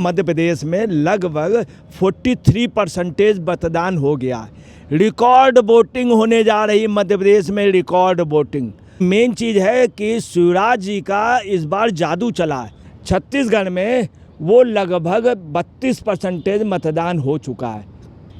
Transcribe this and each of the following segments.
मध्य प्रदेश में लगभग 43% मतदान हो गया है। रिकॉर्ड वोटिंग होने जा रही मध्य प्रदेश में, रिकॉर्ड वोटिंग। मेन चीज़ है कि शिवराज जी का इस बार जादू चला है। छत्तीसगढ़ में वो लगभग 32% मतदान हो चुका है।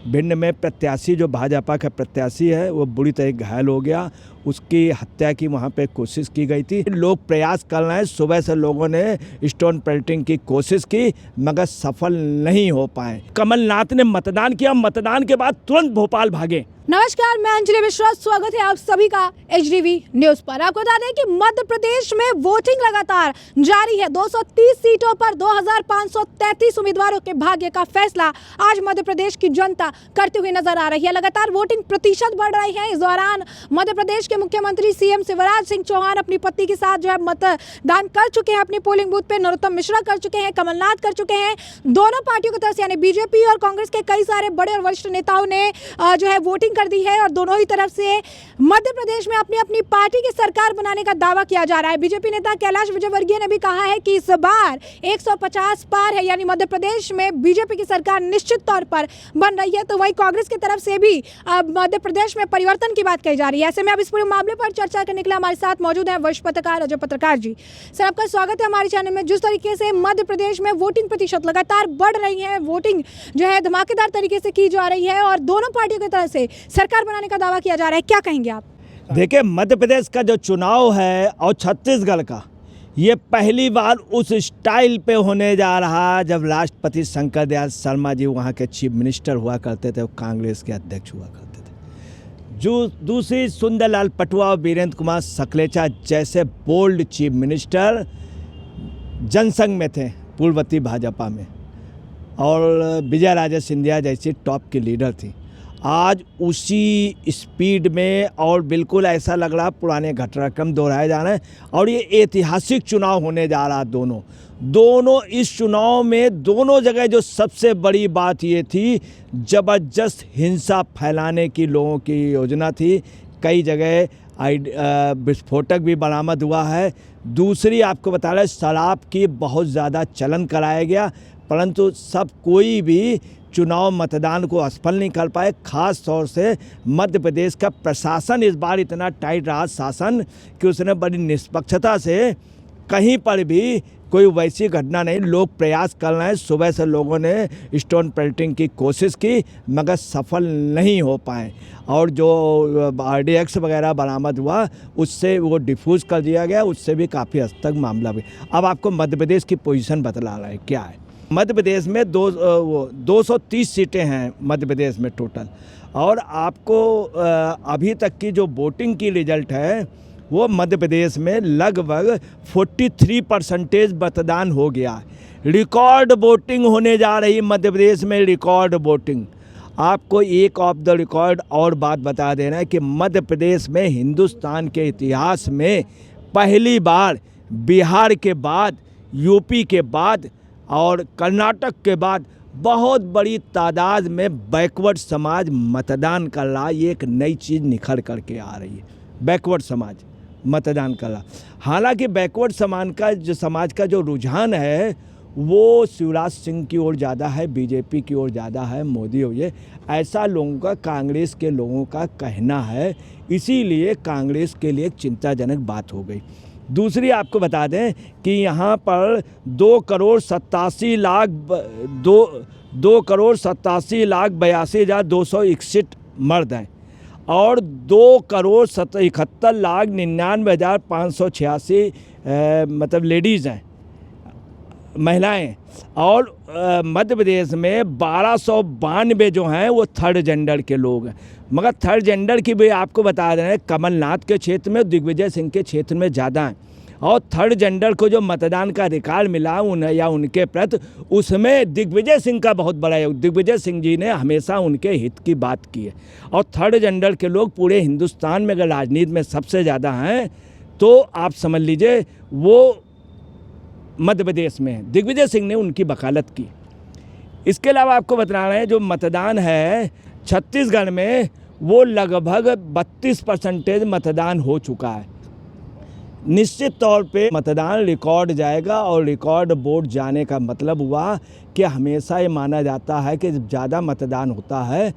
भिंड में प्रत्याशी जो भाजपा का प्रत्याशी है वो बुरी तरह घायल हो गया, उसकी हत्या की वहाँ पे कोशिश की गई थी। लोग प्रयास कर रहे हैं, सुबह से लोगों ने स्टोन पेल्टिंग की कोशिश की मगर सफल नहीं हो पाए। कमलनाथ ने मतदान किया, मतदान के बाद तुरंत भोपाल भागे। नमस्कार, मैं अंजलि मिश्रा, स्वागत है आप सभी का एचडीवी न्यूज पर। आपको बता दें कि मध्य प्रदेश में वोटिंग लगातार जारी है। 230 सीटों पर 2533 उम्मीदवारों के भाग्य का फैसला आज मध्य प्रदेश की जनता करते हुए नजर आ रही है। लगातार वोटिंग प्रतिशत बढ़ रही है। इस दौरान मध्य प्रदेश के मुख्यमंत्री सीएम शिवराज सिंह चौहान अपनी पत्नी के साथ जो है मतदान कर चुके हैं। अपनी पोलिंग बूथ पे नरोत्तम मिश्रा कर चुके हैं, कमलनाथ कर चुके हैं। दोनों पार्टियों की तरफ से यानी बीजेपी और कांग्रेस के कई सारे बड़े और वरिष्ठ नेताओं ने जो है वोटिंग कर दी है और दोनों ही तरफ से मध्य प्रदेश में अपनी अपनी पार्टी की सरकार बनाने का दावा किया जा रहा है। बीजेपी नेता कैलाश विजयवर्गीय ने भी कहा है कि इस बार 150 पार है, यानी मध्य प्रदेश में बीजेपी की सरकार निश्चित तौर पर बन रही है। तो वहीं कांग्रेस की तरफ से भी अब मध्य प्रदेश में परिवर्तन की बात कही जा रही है। ऐसे में अब इस पूरे मामले पर चर्चा करने के लिए हमारे साथ मौजूद है वरिष्ठ पत्रकार अजय पत्रकार जी। सर, आपका स्वागत है हमारे चैनल में। जिस तरीके से मध्य प्रदेश में वोटिंग प्रतिशत लगातार बढ़ रही है, वोटिंग जो है धमाकेदार तरीके से की जा रही है और दोनों पार्टियों की तरफ से सरकार बनाने का दावा किया जा रहा है, क्या कहेंगे आप? देखिए, मध्य प्रदेश का जो चुनाव है और छत्तीसगढ़ का, ये पहली बार उस स्टाइल पे होने जा रहा है जब राष्ट्रपति शंकर दयाल शर्मा जी वहाँ के चीफ मिनिस्टर हुआ करते थे, वो कांग्रेस के अध्यक्ष हुआ करते थे। जो दूसरी सुंदरलाल पटवा और वीरेंद्र कुमार सकलेचा जैसे बोल्ड चीफ मिनिस्टर जनसंघ में थे, पूर्ववर्ती भाजपा में, और विजय राजे सिंधिया जैसी टॉप की लीडर थी। आज उसी स्पीड में और बिल्कुल ऐसा लग रहा पुराने घटनाक्रम दोहराए जा रहे हैं और ये ऐतिहासिक चुनाव होने जा रहा। दोनों इस चुनाव में दोनों जगह जो सबसे बड़ी बात ये थी, ज़बरदस्त हिंसा फैलाने की लोगों की योजना थी। कई जगह विस्फोटक भी बरामद हुआ है। दूसरी आपको बता रहे, शराब की बहुत ज़्यादा चलन कराया गया, परंतु सब कोई भी चुनाव मतदान को असफल नहीं कर पाए। खास तौर से मध्य प्रदेश का प्रशासन इस बार इतना टाइट रहा शासन कि उसने बड़ी निष्पक्षता से कहीं पर भी कोई वैसी घटना नहीं। लोग प्रयास कर रहे हैं, सुबह से लोगों ने स्टोन पेल्टिंग की कोशिश की मगर सफल नहीं हो पाए और जो RDX वगैरह बरामद हुआ उससे वो डिफ्यूज़ कर दिया गया, उससे भी काफ़ी हद तक मामला भी। अब आपको मध्य प्रदेश की पोजीशन बतला रहा है क्या है। मध्य प्रदेश में 230 सीटें हैं मध्य प्रदेश में टोटल, और आपको अभी तक की जो वोटिंग की रिजल्ट है वो मध्य प्रदेश में लगभग 43% मतदान हो गया है। रिकॉर्ड वोटिंग होने जा रही मध्य प्रदेश में, रिकॉर्ड वोटिंग। आपको एक ऑफ द रिकॉर्ड और बात बता देना है कि मध्य प्रदेश में हिंदुस्तान के इतिहास में पहली बार बिहार के बाद, यूपी के बाद और कर्नाटक के बाद बहुत बड़ी तादाद में बैकवर्ड समाज मतदान कर रहा। ये एक नई चीज़ निखर करके आ रही है, बैकवर्ड समाज मतदान कर रहा। हालांकि बैकवर्ड समाज का जो रुझान है वो शिवराज सिंह की ओर ज़्यादा है, बीजेपी की ओर ज़्यादा है, मोदी हो, ये ऐसा लोगों का, कांग्रेस के लोगों का कहना है। इसीलिए कांग्रेस के लिए एक चिंताजनक बात हो गई। दूसरी आपको बता दें कि यहाँ पर 2,87,82,261 मर्द हैं और 2,71,99,586 मतलब लेडीज़ हैं, महिलाएं। और मध्य प्रदेश में 1292 जो हैं वो थर्ड जेंडर के लोग हैं। मगर थर्ड जेंडर की भी आपको बता रहे हैं कमलनाथ के क्षेत्र में, दिग्विजय सिंह के क्षेत्र में ज़्यादा हैं। और थर्ड जेंडर को जो मतदान का अधिकार मिला या उनके प्रति, उसमें दिग्विजय सिंह का बहुत बड़ा है। दिग्विजय सिंह जी ने हमेशा उनके हित की बात की है। और थर्ड जेंडर के लोग पूरे हिंदुस्तान में अगर राजनीति में सबसे ज़्यादा हैं तो आप समझ लीजिए वो मध्य प्रदेश में दिग्विजय सिंह ने उनकी वकालत की। इसके अलावा आपको बता रहे हैं जो मतदान है छत्तीसगढ़ में वो लगभग 32% मतदान हो चुका है। निश्चित तौर पे मतदान रिकॉर्ड जाएगा और रिकॉर्ड वोट जाने का मतलब हुआ कि हमेशा ये माना जाता है कि जब ज़्यादा मतदान होता है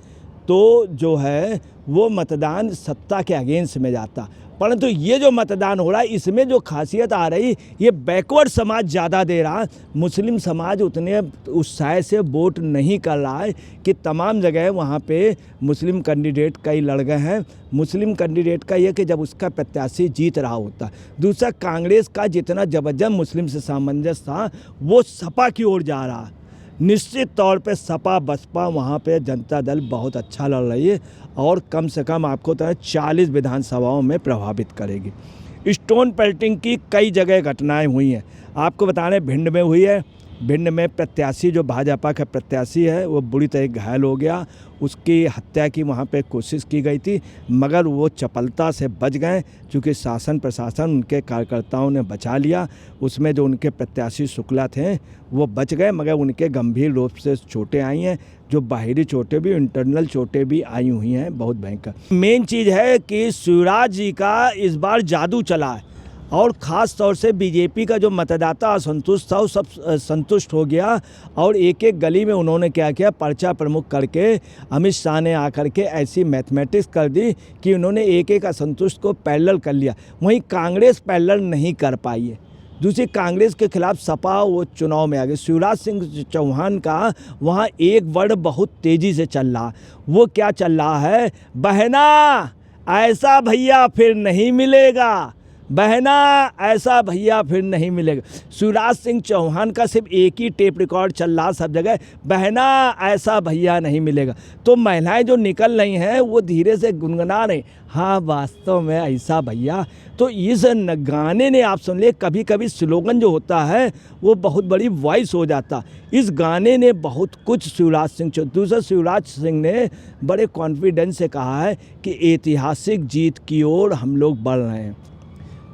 तो जो है वो मतदान सत्ता के अगेंस्ट में जाता। परंतु ये जो मतदान हो रहा है इसमें जो खासियत आ रही, ये बैकवर्ड समाज ज़्यादा दे रहा है, मुस्लिम समाज उतने उत्साह से वोट नहीं कर रहा है कि तमाम जगह वहाँ पे मुस्लिम कैंडिडेट कई लड़ गए हैं। मुस्लिम कैंडिडेट का ये कि जब उसका प्रत्याशी जीत रहा होता। दूसरा, कांग्रेस का जितना जबरदस्त मुस्लिम से सामंजस्य था वो सपा की ओर जा रहा है। निश्चित तौर पे सपा बसपा वहाँ पे जनता दल बहुत अच्छा लड़ रही है और कम से कम आपको तो 40 विधानसभाओं में प्रभावित करेगी। स्टोन पेल्टिंग की कई जगह घटनाएं हुई हैं। आपको बता रहे भिंड में हुई है। भिंड में प्रत्याशी जो भाजपा का प्रत्याशी है वो बुरी तरह घायल हो गया। उसकी हत्या की वहाँ पे कोशिश की गई थी मगर वो चपलता से बच गए क्योंकि शासन प्रशासन उनके कार्यकर्ताओं ने बचा लिया। उसमें जो उनके प्रत्याशी शुक्ला थे वो बच गए मगर उनके गंभीर रूप से चोटें आई हैं, जो बाहरी चोटें भी इंटरनल चोटें भी आई हुई हैं, बहुत भयंकर। मेन चीज़ है कि शिवराज जी का इस बार जादू चला है और ख़ास तौर से बीजेपी का जो मतदाता असंतुष्ट था वो सब संतुष्ट हो गया और एक एक गली में उन्होंने क्या किया, पर्चा प्रमुख करके अमित शाह ने आकर के ऐसी मैथमेटिक्स कर दी कि उन्होंने एक एक असंतुष्ट को पैरेलल कर लिया। वहीं कांग्रेस पैरेलल नहीं कर पाई है। दूसरी, कांग्रेस के खिलाफ सपा वो चुनाव में आ गई। शिवराज सिंह चौहान का वहाँ एक वर्ड बहुत तेज़ी से चल रहा। वो क्या चल रहा है, बहना ऐसा भैया फिर नहीं मिलेगा, बहना ऐसा भैया फिर नहीं मिलेगा। शिवराज सिंह चौहान का सिर्फ एक ही टेप रिकॉर्ड चल रहा सब जगह, बहना ऐसा भैया नहीं मिलेगा। तो महिलाएं जो निकल रही हैं वो धीरे से गुनगुना रही, हाँ वास्तव में ऐसा भैया। तो इस गाने ने आप सुन लिए, कभी कभी स्लोगन जो होता है वो बहुत बड़ी वॉइस हो जाता। इस गाने ने बहुत कुछ शिवराज सिंह, दूसरा शिवराज सिंह ने बड़े कॉन्फिडेंस से कहा है कि ऐतिहासिक जीत की ओर हम लोग बढ़ रहे हैं।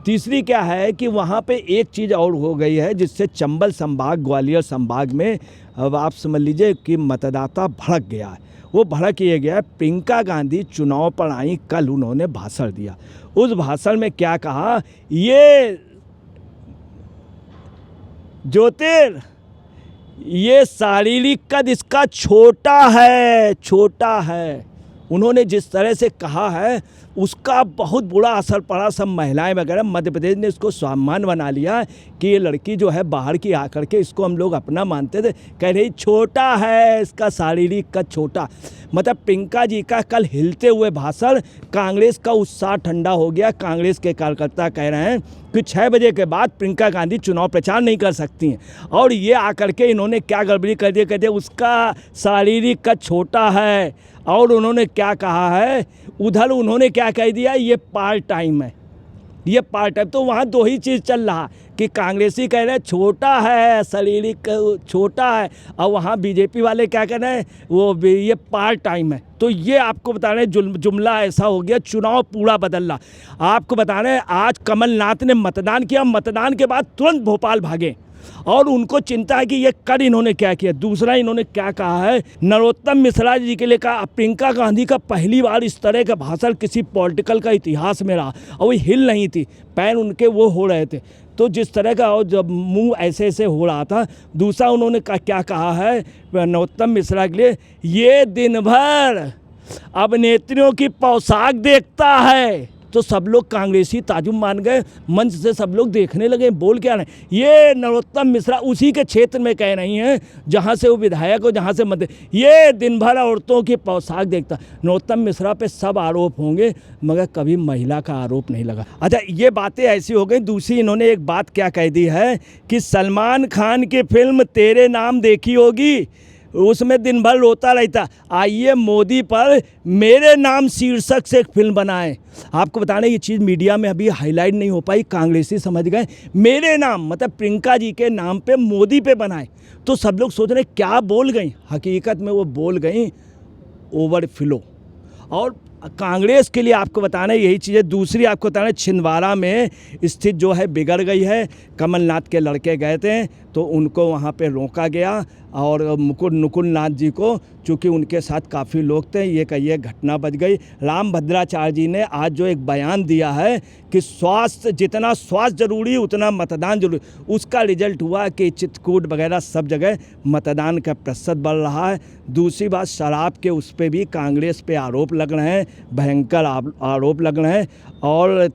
तीसरी क्या है कि वहाँ पे एक चीज़ और हो गई है जिससे चंबल संभाग, ग्वालियर संभाग में अब आप समझ लीजिए कि मतदाता भड़क गया है। वो भड़क ये गया, प्रियंका गांधी चुनाव पर आई, कल उन्होंने भाषण दिया। उस भाषण में क्या कहा, ये ये शारीरिक कद इसका छोटा है। उन्होंने जिस तरह से कहा है उसका बहुत बुरा असर पड़ा। सब महिलाएं वगैरह मध्य प्रदेश ने इसको सम्मान बना लिया कि ये लड़की जो है बाहर की आकर के इसको हम लोग अपना मानते थे, कह रही छोटा है, इसका शारीरिक कद छोटा। मतलब प्रियंका जी का कल हिलते हुए भाषण, कांग्रेस का उत्साह ठंडा हो गया। कांग्रेस के कार्यकर्ता कह रहे हैं कि 6 बजे के बाद प्रियंका गांधी चुनाव प्रचार नहीं कर सकती हैं। और ये आकर के इन्होंने क्या गड़बड़ी कर दिया, कहते उसका शारीरिक कद छोटा है। और उन्होंने क्या कहा है, उधर उन्होंने क्या कह दिया, ये पार्ट टाइम है, ये पार्ट टाइम। तो वहाँ दो ही चीज़ चल रहा कि कांग्रेसी कह रहे हैं छोटा है, शारीरिक छोटा है, और वहाँ बीजेपी वाले क्या कह रहे हैं, वो ये पार्ट टाइम है। तो ये आपको बता रहे हैं जुमला ऐसा हो गया, चुनाव पूरा बदल रहा। आपको बता रहे हैं आज कमलनाथ ने मतदान किया, मतदान के बाद तुरंत भोपाल भागे और उनको चिंता है कि ये कर इन्होंने क्या किया। दूसरा, इन्होंने क्या कहा है, नरोत्तम मिश्रा जी के लिए कहा, प्रियंका गांधी का पहली बार इस तरह का भाषण किसी पॉलिटिकल का इतिहास में रहा और वो हिल नहीं थी, पैर उनके वो हो रहे थे। तो जिस तरह का और जब मुंह ऐसे ऐसे हो रहा था। दूसरा, उन्होंने क्या कहा है नरोत्तम मिश्रा के लिए, ये दिन भर अभिनेत्रियों की पोशाक देखता है। तो सब लोग कांग्रेसी ताजुब मान गए, मंच से सब लोग देखने लगे, बोल क्या रहे। ये नरोत्तम मिश्रा उसी के क्षेत्र में कह रही हैं जहाँ से वो विधायक हो, जहाँ से मत, ये दिन भर औरतों की पोशाक देखता। नरोत्तम मिश्रा पे सब आरोप होंगे मगर कभी महिला का आरोप नहीं लगा। अच्छा, ये बातें ऐसी हो गई। दूसरी, इन्होंने एक बात क्या कह दी है कि सलमान खान की फिल्म तेरे नाम देखी होगी, उसमें दिन भर रोता रहता, आइए मोदी पर मेरे नाम शीर्षक से एक फिल्म बनाएं। आपको बताना ये चीज़ मीडिया में अभी हाईलाइट नहीं हो पाई, कांग्रेसी समझ गए मेरे नाम मतलब प्रियंका जी के नाम पे मोदी पे बनाए। तो सब लोग सोच रहे क्या बोल गई, हकीकत में वो बोल गई ओवरफ्लो। और कांग्रेस के लिए आपको बताना यही चीज़ है। दूसरी आपको बताना, छिंदवाड़ा में स्थिति जो है बिगड़ गई है। कमलनाथ के लड़के गए थे तो उनको वहाँ पे रोका गया और नुकुल नाथ जी को, चूँकि उनके साथ काफ़ी लोग थे। ये घटना बच गई। राम भद्राचार्य जी ने आज जो एक बयान दिया है कि जितना स्वास्थ्य जरूरी उतना मतदान जरूरी, उसका रिजल्ट हुआ कि चित्रकूट वगैरह सब जगह मतदान का प्रतिशत बढ़ रहा है। दूसरी बात, शराब के उस पर भी कांग्रेस पे आरोप लग रहे हैं, भयंकर आरोप लग रहे हैं। और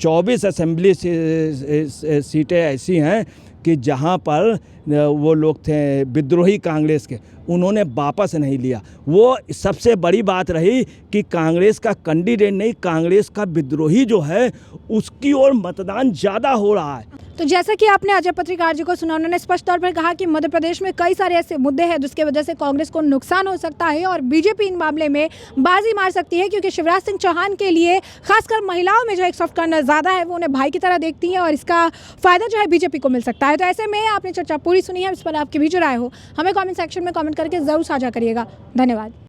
24 असेंबली सीटें ऐसी हैं कि जहां पर वो लोग थे विद्रोही कांग्रेस के, उन्होंने वापस नहीं लिया। वो सबसे बड़ी बात रही कि कांग्रेस का कैंडिडेट नहीं, कांग्रेस का विद्रोही जो है उसकी ओर मतदान ज़्यादा हो रहा है। तो जैसा कि आपने अजय पत्रकार जी को सुना, उन्होंने स्पष्ट तौर पर कहा कि मध्य प्रदेश में कई सारे ऐसे मुद्दे हैं जिसके वजह से कांग्रेस को नुकसान हो सकता है और बीजेपी इन मामले में बाजी मार सकती है, क्योंकि शिवराज सिंह चौहान के लिए खासकर महिलाओं में जो एक सॉफ्ट कॉर्नर ज़्यादा है, वो उन्हें भाई की तरह देखती है और इसका फायदा जो है बीजेपी को मिल सकता है। तो ऐसे में आपने चर्चा पूरी सुनी है, इस पर आपकी भी जो राय हो हमें कॉमेंट सेक्शन में कॉमेंट करके ज़रूर साझा करिएगा। धन्यवाद।